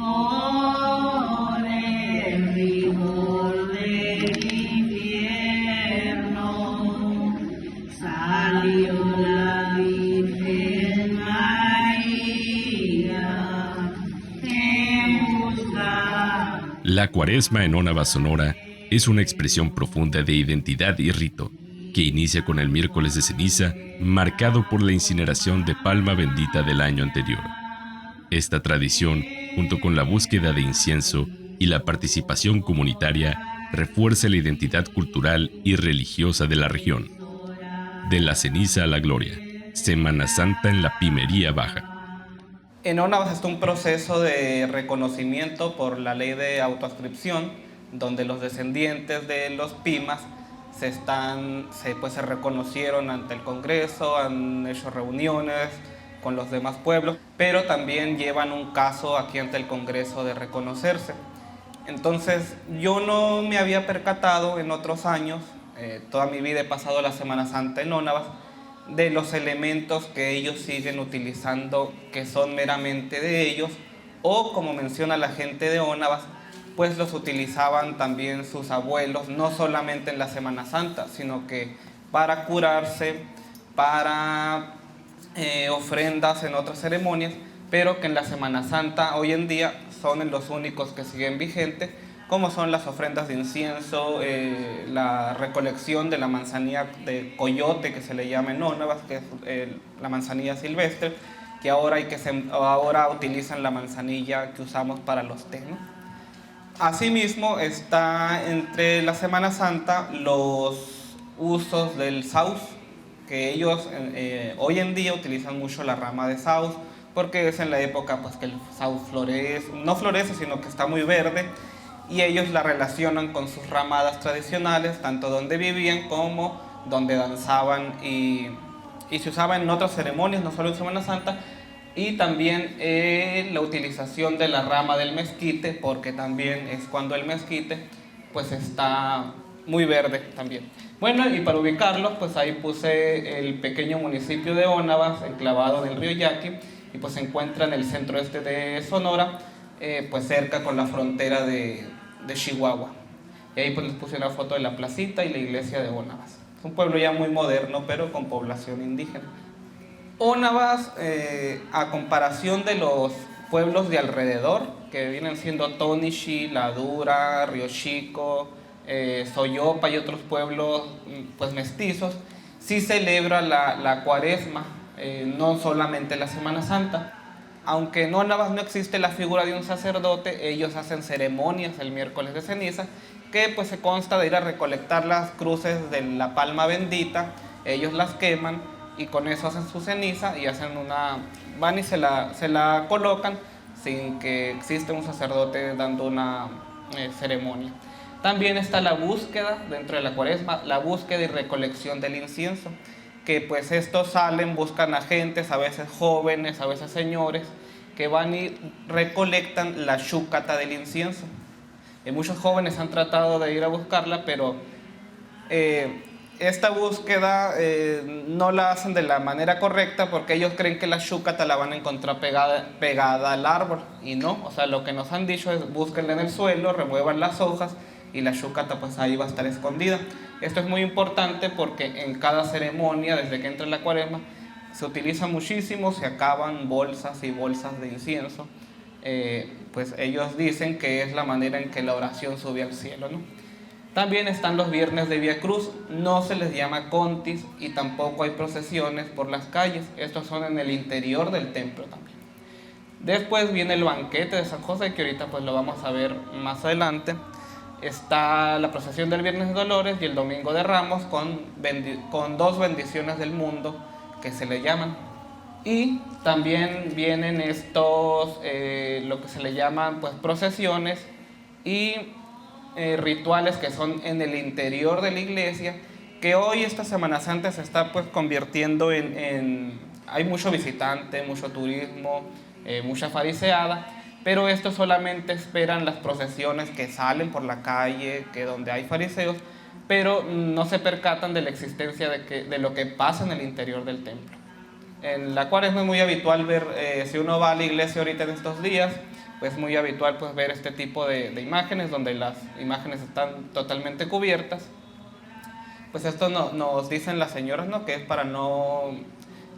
por el rigor del infierno, salió la Virgen María en busca. La Cuaresma en Ónava, Sonora, es una expresión profunda de identidad y rito, que inicia con el miércoles de ceniza, marcado por la incineración de palma bendita del año anterior. Esta tradición, junto con la búsqueda de incienso y la participación comunitaria, refuerza la identidad cultural y religiosa de la región. De la ceniza a la gloria, Semana Santa en la Pimería Baja. En Ónava está un proceso de reconocimiento por la ley de autoadscripción, donde los descendientes de los Pimas se reconocieron ante el Congreso, han hecho reuniones con los demás pueblos, pero también llevan un caso aquí ante el Congreso de reconocerse. Entonces, yo no me había percatado en otros años, toda mi vida he pasado la Semana Santa en Ónava, de los elementos que ellos siguen utilizando, que son meramente de ellos, o como menciona la gente de Ónava, pues los utilizaban también sus abuelos, no solamente en la Semana Santa, sino que para curarse, para ofrendas en otras ceremonias, pero que en la Semana Santa hoy en día son los únicos que siguen vigentes, como son las ofrendas de incienso, la recolección de la manzanilla de coyote, que se le llama en Ónava, que es la manzanilla silvestre, que ahora utilizan la manzanilla que usamos para los tés, ¿no? Asimismo, está entre la Semana Santa los usos del saus, que ellos hoy en día utilizan mucho la rama de saus, porque es en la época pues, que el saus no florece, sino que está muy verde, y ellos la relacionan con sus ramadas tradicionales, tanto donde vivían como donde danzaban, y se usaba en otras ceremonias, no solo en Semana Santa, y también la utilización de la rama del mezquite, porque también es cuando el mezquite pues está muy verde también. Bueno, y para ubicarlos, pues ahí puse el pequeño municipio de Ónava, enclavado en el río Yaqui, y pues se encuentra en el centro este de Sonora, pues cerca con la frontera de Chihuahua. Y ahí pues les puse una foto de la placita y la iglesia de Ónava. Es un pueblo ya muy moderno, pero con población indígena. Ónava, a comparación de los pueblos de alrededor, que vienen siendo Tonixi, La Dura, Río Chico, Soyopa y otros pueblos pues mestizos, sí celebra la Cuaresma, no solamente la Semana Santa. Aunque en Ónava no existe la figura de un sacerdote, ellos hacen ceremonias el miércoles de ceniza, que pues se consta de ir a recolectar las cruces de la palma bendita, ellos las queman y con eso hacen su ceniza y van y se la colocan sin que exista un sacerdote dando una ceremonia. También está la búsqueda dentro de la Cuaresma, la búsqueda y recolección del incienso, que pues estos buscan a gentes, a veces jóvenes, a veces señores, que van y recolectan la chúcata del incienso. Muchos jóvenes han tratado de ir a buscarla, pero esta búsqueda no la hacen de la manera correcta, porque ellos creen que la chúcata la van a encontrar pegada al árbol, y no, o sea, lo que nos han dicho es búsquenla en el suelo, remuevan las hojas, y la chúcata pues ahí va a estar escondida. Esto es muy importante porque en cada ceremonia, desde que entra la Cuaresma, se utiliza muchísimo, se acaban bolsas y bolsas de incienso. Pues ellos dicen que es la manera en que la oración sube al cielo, ¿no? También están los viernes de Vía Cruz, no se les llama contis y tampoco hay procesiones por las calles, estos son en el interior del templo también. Después viene el banquete de San José, que ahorita pues lo vamos a ver más adelante. Está la procesión del Viernes de Dolores y el Domingo de Ramos con dos bendiciones del mundo que se le llaman. Y también vienen estos, lo que se le llaman pues procesiones y rituales que son en el interior de la iglesia, que hoy esta Semana Santa se está pues convirtiendo hay mucho visitante, mucho turismo, mucha fariseada, pero estos solamente esperan las procesiones que salen por la calle, que donde hay fariseos, pero no se percatan de la existencia de lo que pasa en el interior del templo. En la Cuaresma es muy habitual ver, si uno va a la iglesia ahorita en estos días, pues muy habitual pues ver este tipo de imágenes donde las imágenes están totalmente cubiertas. Pues esto nos dicen las señoras, ¿no? Que es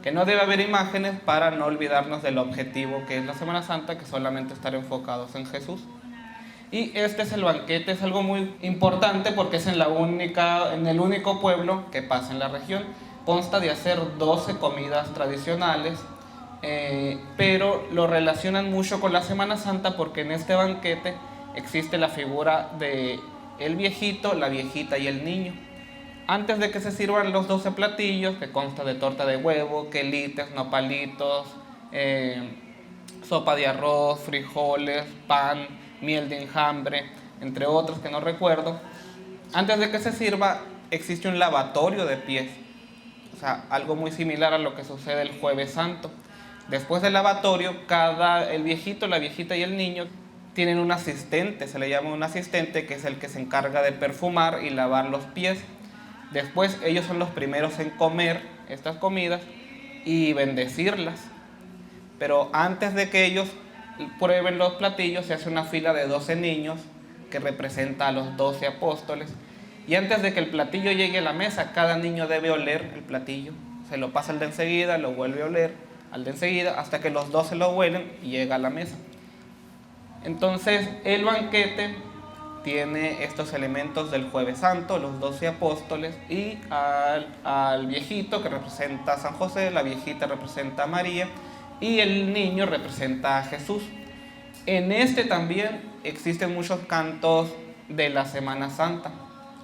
que no debe haber imágenes para no olvidarnos del objetivo que es la Semana Santa, que solamente estar enfocados en Jesús. Y este es el banquete, es algo muy importante porque es en el único pueblo que pasa en la región. Consta de hacer 12 comidas tradicionales, pero lo relacionan mucho con la Semana Santa porque en este banquete existe la figura de el viejito, la viejita y el niño. Antes de que se sirvan los 12 platillos, que consta de torta de huevo, quelites, nopalitos, sopa de arroz, frijoles, pan, miel de enjambre, entre otros que no recuerdo, antes de que se sirva existe un lavatorio de pies, o sea, algo muy similar a lo que sucede el Jueves Santo. Después del lavatorio, el viejito, la viejita y el niño tienen un asistente, se le llama un asistente, que es el que se encarga de perfumar y lavar los pies. Después ellos son los primeros en comer estas comidas y bendecirlas. Pero antes de que ellos prueben los platillos, se hace una fila de 12 niños que representa a los 12 apóstoles. Y antes de que el platillo llegue a la mesa, cada niño debe oler el platillo. Se lo pasa al de enseguida, lo vuelve a oler al de enseguida, hasta que los 12 lo huelen y llega a la mesa. Entonces, el banquete tiene estos elementos del Jueves Santo, los 12 apóstoles, y al viejito que representa a San José, la viejita representa a María, y el niño representa a Jesús. En este también existen muchos cantos de la Semana Santa.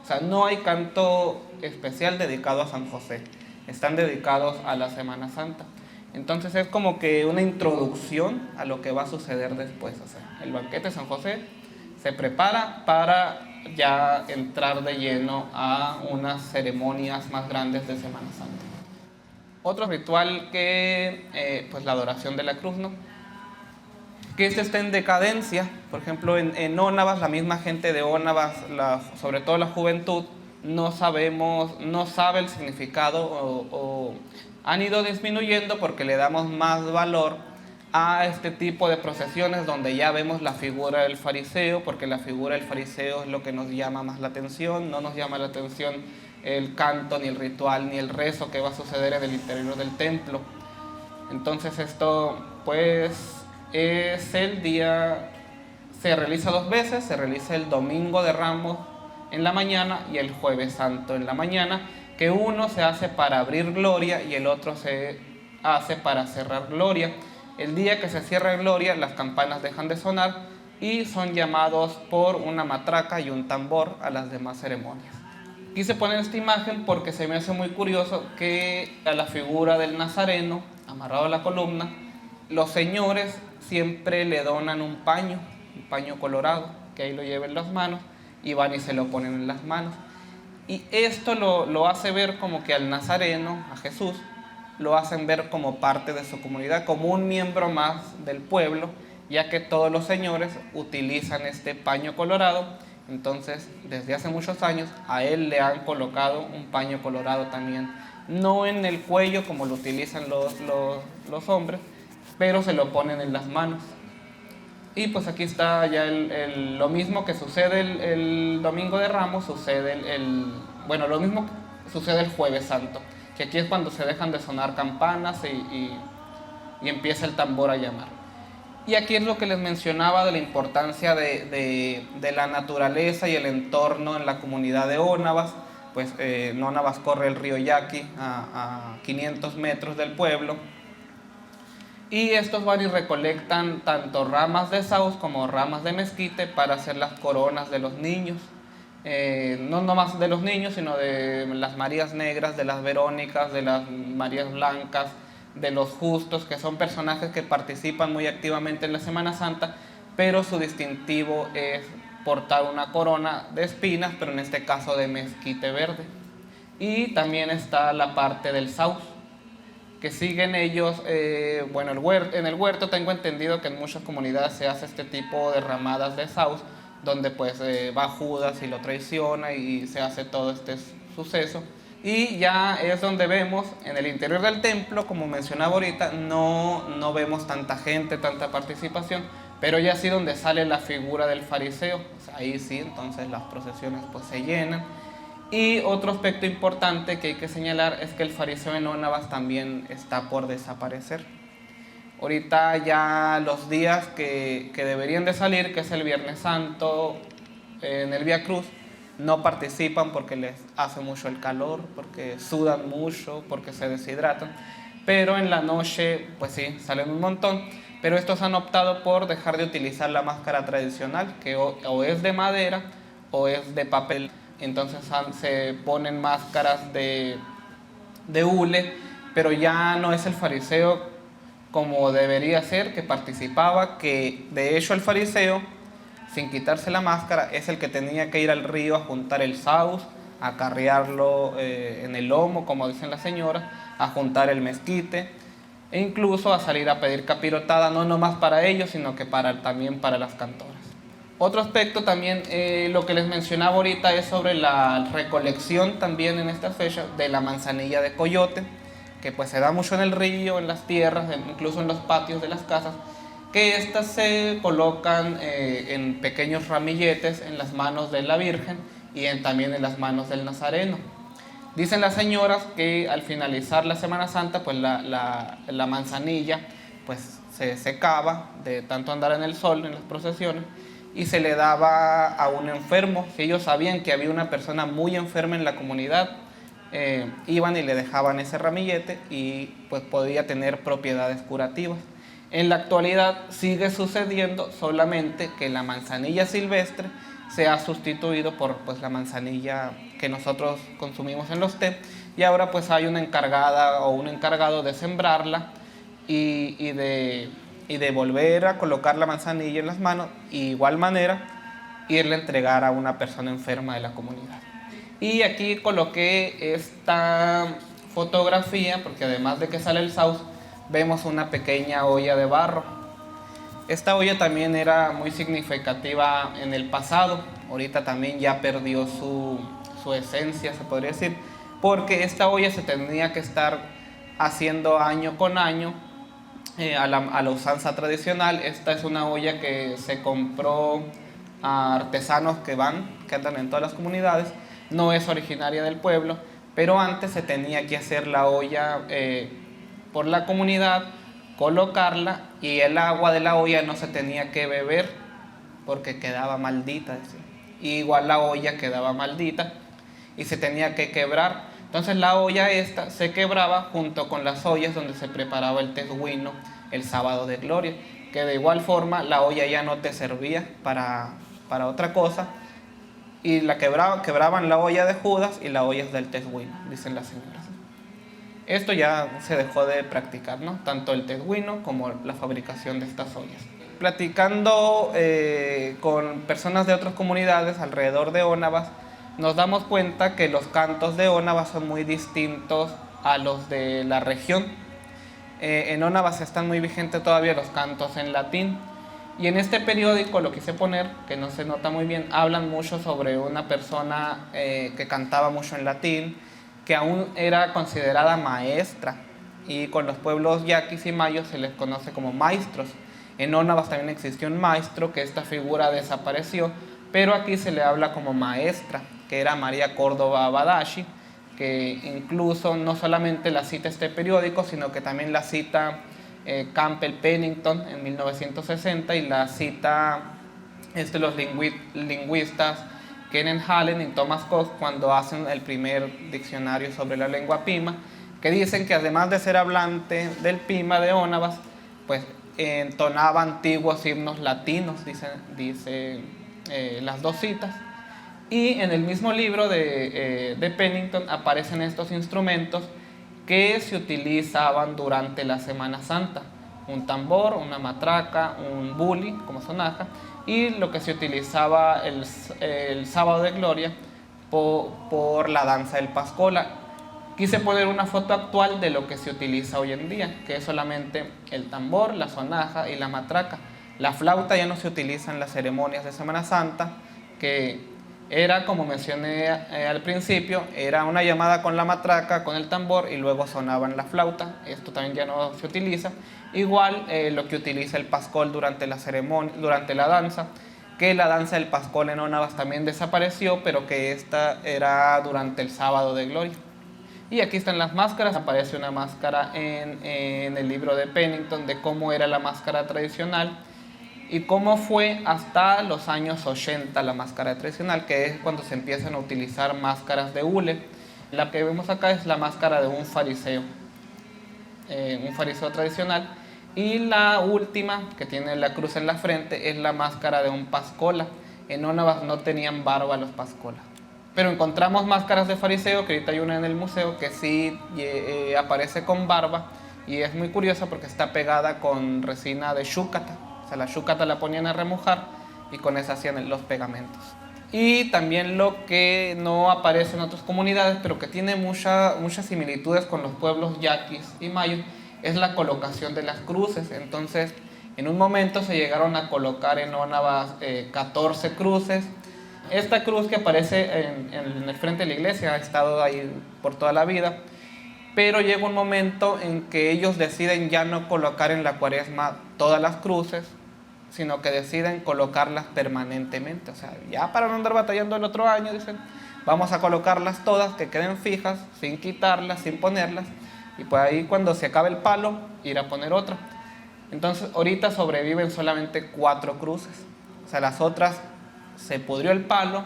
O sea, no hay canto especial dedicado a San José, están dedicados a la Semana Santa. Entonces es como que una introducción a lo que va a suceder después. O sea, el banquete de San José se prepara para ya entrar de lleno a unas ceremonias más grandes de Semana Santa. Otro ritual que, pues la adoración de la cruz, ¿no? Que este está en decadencia. Por ejemplo, en Ónavas, la misma gente de Ónavas, sobre todo la juventud, no sabe el significado o han ido disminuyendo porque le damos más valor a este tipo de procesiones donde ya vemos la figura del fariseo, porque la figura del fariseo es lo que nos llama más la atención. No nos llama la atención el canto, ni el ritual, ni el rezo que va a suceder en el interior del templo. Entonces esto pues es el día, se realiza 2 veces, se realiza el Domingo de Ramos en la mañana y el Jueves Santo en la mañana, que uno se hace para abrir gloria y el otro se hace para cerrar gloria. El día que se cierra gloria, las campanas dejan de sonar y son llamados por una matraca y un tambor a las demás ceremonias. Quise poner esta imagen porque se me hace muy curioso que a la figura del Nazareno, amarrado a la columna, los señores siempre le donan un paño colorado, que ahí lo lleven en las manos y van y se lo ponen en las manos. Y esto lo hace ver como que al Nazareno, a Jesús, lo hacen ver como parte de su comunidad, como un miembro más del pueblo, ya que todos los señores utilizan este paño colorado. Entonces, desde hace muchos años, a él le han colocado un paño colorado también, no en el cuello como lo utilizan los hombres, pero se lo ponen en las manos. Y pues aquí está ya lo mismo que sucede el Domingo de Ramos, sucede lo mismo sucede el Jueves Santo, que aquí es cuando se dejan de sonar campanas y empieza el tambor a llamar. Y aquí es lo que les mencionaba de la importancia de la naturaleza y el entorno en la comunidad de Ónavas. Pues en Ónavas corre el río Yaqui a 500 metros del pueblo. Y estos van y recolectan tanto ramas de saúz como ramas de mezquite para hacer las coronas de los niños. No nomás de los niños, sino de las Marías Negras, de las Verónicas, de las Marías Blancas, de los Justos, que son personajes que participan muy activamente en la Semana Santa, pero su distintivo es portar una corona de espinas, pero en este caso de mezquite verde. Y también está la parte del saúz, que siguen ellos, en el huerto tengo entendido que en muchas comunidades se hace este tipo de ramadas de saúz, donde pues va Judas y lo traiciona y se hace todo este suceso. Y ya es donde vemos en el interior del templo, como mencionaba ahorita, no vemos tanta gente, tanta participación, Pero ya así donde sale la figura del fariseo, o sea, ahí sí, entonces las procesiones pues se llenan. Y otro aspecto importante que hay que señalar es que el fariseo en Onabas también está por desaparecer. Ahorita ya los días que deberían de salir, que es el Viernes Santo, en el Vía Cruz, no participan porque les hace mucho el calor, porque sudan mucho, porque se deshidratan. Pero en la noche, pues sí, salen un montón. Pero estos han optado por dejar de utilizar la máscara tradicional, que o es de madera o es de papel. Entonces se ponen máscaras de hule, pero ya no es el fariseo como debería ser, que participaba, que de hecho el fariseo, sin quitarse la máscara, es el que tenía que ir al río a juntar el saus, a carrearlo en el lomo, como dicen las señoras, a juntar el mezquite, e incluso a salir a pedir capirotada, no nomás para ellos, sino que también para las cantoras. Otro aspecto también, lo que les mencionaba ahorita, es sobre la recolección también en esta fecha de la manzanilla de coyote, que pues se da mucho en el río, en las tierras, incluso en los patios de las casas, que estas se colocan en pequeños ramilletes en las manos de la Virgen y también en las manos del Nazareno. Dicen las señoras que al finalizar la Semana Santa, pues la manzanilla pues se secaba de tanto andar en el sol en las procesiones, y se le daba a un enfermo. Si ellos sabían que había una persona muy enferma en la comunidad, iban y le dejaban ese ramillete y pues podía tener propiedades curativas. En la actualidad sigue sucediendo, solamente que la manzanilla silvestre se ha sustituido por pues la manzanilla que nosotros consumimos en los té, y ahora pues hay una encargada o un encargado de sembrarla y de volver a colocar la manzanilla en las manos, y de igual manera irle a entregar a una persona enferma de la comunidad. Y aquí coloqué esta fotografía porque además de que sale el saus, vemos una pequeña olla de barro. Esta olla también era muy significativa en el pasado, ahorita también ya perdió su esencia, se podría decir, porque esta olla se tenía que estar haciendo año con año a la usanza tradicional. Esta es una olla que se compró a artesanos que andan en todas las comunidades, no es originaria del pueblo, pero antes se tenía que hacer la olla por la comunidad, colocarla, y el agua de la olla no se tenía que beber porque quedaba maldita, y igual la olla quedaba maldita y se tenía que quebrar. Entonces la olla esta se quebraba junto con las ollas donde se preparaba el tesguino el sábado de gloria, que de igual forma la olla ya no te servía para otra cosa, y quebraban la olla de Judas y la olla del tesguino, dicen las señoras. Esto ya se dejó de practicar, ¿no? Tanto el tesguino como la fabricación de estas ollas. Platicando con personas de otras comunidades alrededor de Onabas, nos damos cuenta que los cantos de Onabas son muy distintos a los de la región. En Onabas están muy vigentes todavía los cantos en latín. Y en este periódico, lo quise poner, que no se nota muy bien, hablan mucho sobre una persona que cantaba mucho en latín, que aún era considerada maestra, y con los pueblos yaquis y mayos se les conoce como maestros. En Onabas también existió un maestro, que esta figura desapareció, pero aquí se le habla como maestra, que era María Córdoba Badashi, que incluso no solamente la cita este periódico, sino que también la cita Campbell Pennington en 1960, y la cita los lingüistas Kenneth Hallen y Thomas Cox cuando hacen el primer diccionario sobre la lengua pima, que dicen que además de ser hablante del pima de Onabas, pues entonaba antiguos himnos latinos, dicen las dos citas. Y en el mismo libro de Pennington aparecen estos instrumentos que se utilizaban durante la Semana Santa: un tambor, una matraca, un buli como sonaja, y lo que se utilizaba el sábado de gloria por la danza del Pascola. Quise poner una foto actual de lo que se utiliza hoy en día, que es solamente el tambor, la sonaja y la matraca. La flauta ya no se utiliza en las ceremonias de Semana Santa, que Era, como mencioné al principio, era una llamada con la matraca, con el tambor y luego sonaban la flauta. Esto también ya no se utiliza. Igual lo que utiliza el pascol durante la ceremonia, durante la danza, que la danza del pascol en Onabas también desapareció, pero que esta era durante el sábado de gloria. Y aquí están las máscaras. Aparece una máscara en el libro de Pennington de cómo era la máscara tradicional y cómo fue hasta los años 80 la máscara tradicional, que es cuando se empiezan a utilizar máscaras de hule. La que vemos acá es la máscara de un fariseo tradicional. Y la última, que tiene la cruz en la frente, es la máscara de un pascola. En Onabas no tenían barba los pascolas. Pero encontramos máscaras de fariseo, que ahorita hay una en el museo, que sí aparece con barba. Y es muy curiosa porque está pegada con resina de chúcata. O sea, la chúcata la ponían a remojar y con esa hacían los pegamentos. Y también lo que no aparece en otras comunidades, pero que tiene muchas similitudes con los pueblos yaquis y mayos, es la colocación de las cruces. Entonces, en un momento se llegaron a colocar en Onabas 14 cruces. Esta cruz que aparece en el frente de la iglesia ha estado ahí por toda la vida, pero llega un momento en que ellos deciden ya no colocar en la cuaresma todas las cruces, sino que deciden colocarlas permanentemente. O sea, ya para no andar batallando el otro año, dicen, vamos a colocarlas todas, que queden fijas, sin quitarlas, sin ponerlas, y pues ahí cuando se acabe el palo, ir a poner otra. Entonces ahorita sobreviven solamente 4 cruces. O sea, las otras se pudrió el palo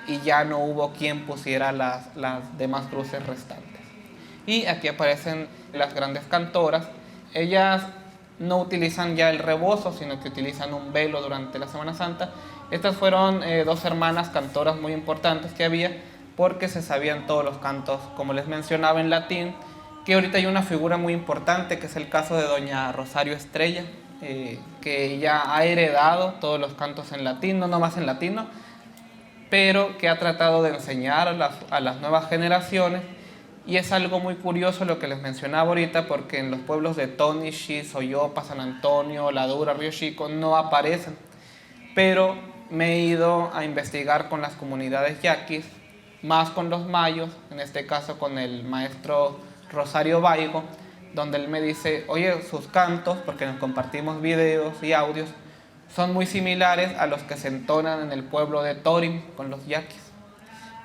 y ya no hubo quien pusiera las demás cruces restantes. Y aquí aparecen las grandes cantoras. Ellas no utilizan ya el rebozo, sino que utilizan un velo durante la Semana Santa. Estas fueron 2 hermanas cantoras muy importantes que había, porque se sabían todos los cantos, como les mencionaba, en latín, que ahorita hay una figura muy importante, que es el caso de doña Rosario Estrella, que ella ha heredado todos los cantos en latín, no nomás en latino, pero que ha tratado de enseñar a las nuevas generaciones. Y es algo muy curioso lo que les mencionaba ahorita, porque en los pueblos de Tonishi, Soyopa, San Antonio, La Dura, Río Chico no aparecen. Pero me he ido a investigar con las comunidades yaquis, más con los mayos, en este caso con el maestro Rosario Baigo, donde él me dice, oye, sus cantos, porque nos compartimos videos y audios, son muy similares a los que se entonan en el pueblo de Torim con los yaquis.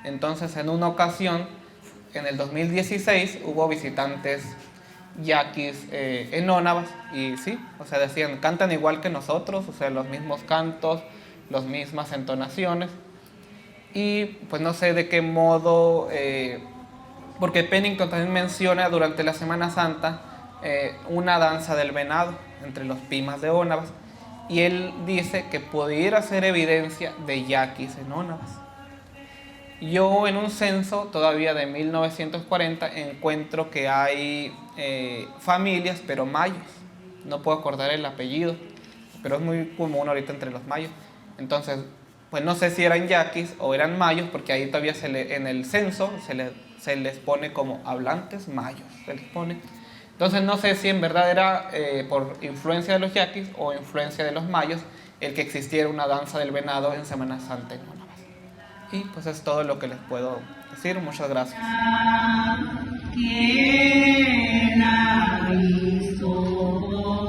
Entonces, en una ocasión, en el 2016, hubo visitantes yaquis en Onabas y sí, o sea, decían, cantan igual que nosotros, o sea, los mismos cantos, las mismas entonaciones. Y pues no sé de qué modo, porque Pennington también menciona durante la Semana Santa una danza del venado entre los pimas de Onabas, y él dice que pudiera ser evidencia de yaquis en Onabas. Yo en un censo todavía de 1940 encuentro que hay familias, pero mayos. No puedo acordar el apellido, pero es muy común ahorita entre los mayos. Entonces, pues no sé si eran yaquis o eran mayos, porque ahí todavía en el censo se les pone como hablantes mayos. Se les pone. Entonces no sé si en verdad era por influencia de los yaquis o influencia de los mayos el que existiera una danza del venado en Semana Santa en Onabas. Y pues es todo lo que les puedo decir. Muchas gracias. ¿Quién ha visto?